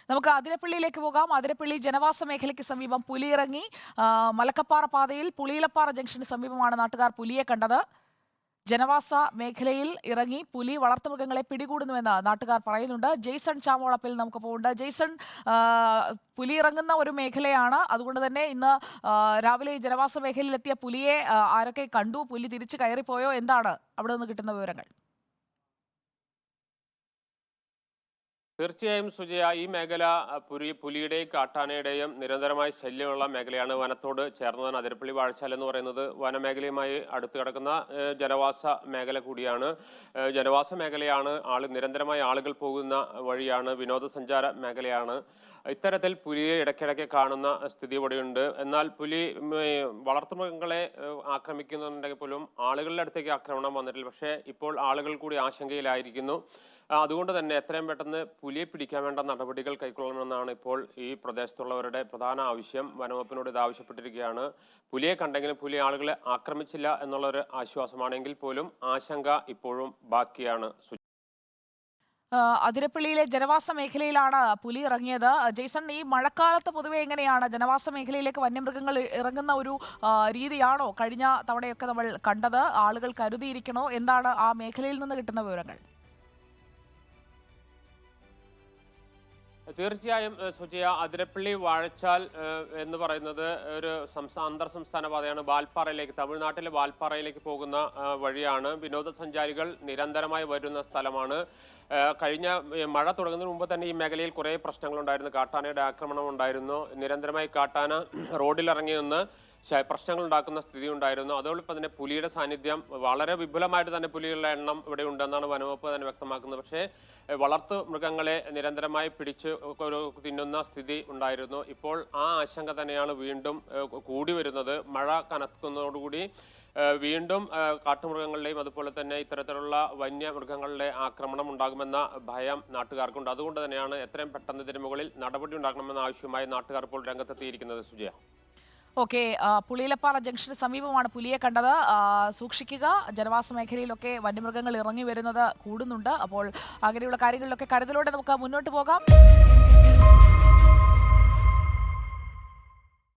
നമുക്ക് അതിരപ്പള്ളിയിലേക്ക് പോകാം. അതിരപ്പള്ളി ജനവാസ മേഖലയ്ക്ക് സമീപം പുലി ഇറങ്ങി. മലക്കപ്പാറ പാതയിൽ പുളിയിലപ്പാറ ജംഗ്ഷന് സമീപമാണ് നാട്ടുകാർ പുലിയെ കണ്ടത്. ജനവാസ മേഖലയിൽ ഇറങ്ങി പുലി വളർത്തുമൃഗങ്ങളെ പിടികൂടുന്നുവെന്ന് നാട്ടുകാർ പറയുന്നുണ്ട്. ജെയ്സൺ ചാമോളപ്പിൽ നമുക്ക് പോകുന്നുണ്ട്. ജെയ്സൺ, ആ, പുലി ഇറങ്ങുന്ന ഒരു മേഖലയാണ്. അതുകൊണ്ട് തന്നെ ഇന്ന് രാവിലെ ഈ ജനവാസ മേഖലയിലെത്തിയ പുലിയെ ആരൊക്കെ കണ്ടു? പുലി തിരിച്ച് കയറിപ്പോയോ? എന്താണ് അവിടെ നിന്ന് കിട്ടുന്ന വിവരങ്ങൾ? തീർച്ചയായും സുജയ, ഈ മേഖല പുലിയുടെയും കാട്ടാനയുടെയും നിരന്തരമായ ശല്യമുള്ള മേഖലയാണ്. വനത്തോട് ചേർന്നതാണ് അതിരപ്പള്ളി വാഴച്ചാൽ എന്ന് പറയുന്നത്. വനമേഖലയുമായി അടുത്ത് കിടക്കുന്ന ജനവാസ മേഖല കൂടിയാണ്. ജനവാസ മേഖലയാണ്. നിരന്തരമായി ആളുകൾ പോകുന്ന വഴിയാണ്. വിനോദസഞ്ചാര മേഖലയാണ്. ഇത്തരത്തിൽ പുലിയെ ഇടയ്ക്കിടയ്ക്ക് കാണുന്ന സ്ഥിതി ഇവിടെയുണ്ട്. എന്നാൽ പുലി വളർത്തുമൃഗങ്ങളെ ആക്രമിക്കുന്നുണ്ടെങ്കിൽ പോലും ആളുകളുടെ അടുത്തേക്ക് ആക്രമണം വന്നിട്ടില്ല. പക്ഷേ ഇപ്പോൾ ആളുകൾ കൂടി ആശങ്കയിലായിരിക്കുന്നു. അതുകൊണ്ട് തന്നെ എത്രയും പെട്ടെന്ന് പുലിയെ പിടിക്കാൻ വേണ്ട നടപടികൾ കൈക്കൊള്ളണമെന്നാണ് ഇപ്പോൾ ഈ പ്രദേശത്തുള്ളവരുടെ പ്രധാന ആവശ്യം. വനവകുപ്പിനോട് ഇത് ആവശ്യപ്പെട്ടിരിക്കുകയാണ്. പുലിയെ കണ്ടെങ്കിലും പുലി ആളുകളെ ആക്രമിച്ചില്ല എന്നുള്ളൊരു ആശ്വാസമാണെങ്കിൽ പോലും ആശങ്ക ഇപ്പോഴും ബാക്കിയാണ്. അതിരപ്പള്ളിയിലെ ജനവാസ മേഖലയിലാണ് പുലി ഇറങ്ങിയത്. ജെയ്സൺ, ഈ മഴക്കാലത്ത് പൊതുവെ എങ്ങനെയാണ് ജനവാസ മേഖലയിലേക്ക് വന്യമൃഗങ്ങൾ ഇറങ്ങുന്ന ഒരു രീതിയാണോ കഴിഞ്ഞ തവണയൊക്കെ നമ്മൾ കണ്ടത്? ആളുകൾ കരുതിയിരിക്കണോ? എന്താണ് ആ മേഖലയിൽ നിന്ന് കിട്ടുന്ന വിവരങ്ങൾ? തീർച്ചയായും സുജയ, അതിരപ്പള്ളി വാഴച്ചാൽ എന്ന് പറയുന്നത് ഒരു അന്തർ സംസ്ഥാന പാതയാണ്. വാൽപ്പാറയിലേക്ക്, തമിഴ്നാട്ടിലെ വാൽപ്പാറയിലേക്ക് പോകുന്ന വഴിയാണ്. വിനോദസഞ്ചാരികൾ നിരന്തരമായി വരുന്ന സ്ഥലമാണ്. കഴിഞ്ഞ മഴ തുടങ്ങുന്നതിന് മുമ്പ് തന്നെ ഈ മേഖലയിൽ കുറേ പ്രശ്നങ്ങളുണ്ടായിരുന്നു. കാട്ടാനയുടെ ആക്രമണം ഉണ്ടായിരുന്നു. നിരന്തരമായി കാട്ടാന റോഡിലിറങ്ങി നിന്ന് പ്രശ്നങ്ങൾ ഉണ്ടാക്കുന്ന സ്ഥിതി ഉണ്ടായിരുന്നു. അതോടൊപ്പം തന്നെ പുലിയുടെ സാന്നിധ്യം വളരെ വിപുലമായിട്ട് തന്നെ പുലികളുടെ എണ്ണം ഇവിടെ ഉണ്ടെന്നാണ് വനവകുപ്പ് തന്നെ വ്യക്തമാക്കുന്നത്. പക്ഷേ വളർത്തു മൃഗങ്ങളെ നിരന്തരമായി പിടിച്ച് തിന്നുന്ന സ്ഥിതി ഉണ്ടായിരുന്നു. ഇപ്പോൾ ആ ആശങ്ക തന്നെയാണ് വീണ്ടും കൂടി വരുന്നത്. മഴ കനക്കുന്നതോടുകൂടി വീണ്ടും കാട്ടുമൃഗങ്ങളുടെയും അതുപോലെ തന്നെ ഇത്തരത്തിലുള്ള വന്യമൃഗങ്ങളുടെ ആക്രമണം ഉണ്ടാകുമെന്ന ഭയം നാട്ടുകാർക്കുണ്ട്. അതുകൊണ്ട് തന്നെയാണ് എത്രയും പെട്ടെന്ന് ഇതിന് മുകളിൽ നടപടി ഉണ്ടാക്കണമെന്ന ആവശ്യമായി നാട്ടുകാർ ഇപ്പോൾ രംഗത്തെത്തിയിരിക്കുന്നത്. സുജയ, ഓക്കെ, പുളിയിലപ്പാറ ജംഗ്ഷന് സമീപമാണ് പുലിയെ കണ്ടത്. സൂക്ഷിക്കുക. ജനവാസ മേഖലയിലൊക്കെ വന്യമൃഗങ്ങൾ ഇറങ്ങി വരുന്നത് കൂടുന്നുണ്ട്. അപ്പോൾ അങ്ങനെയുള്ള കാര്യങ്ങളിലൊക്കെ കരുതലോടെ നമുക്ക് മുന്നോട്ട് പോകാം.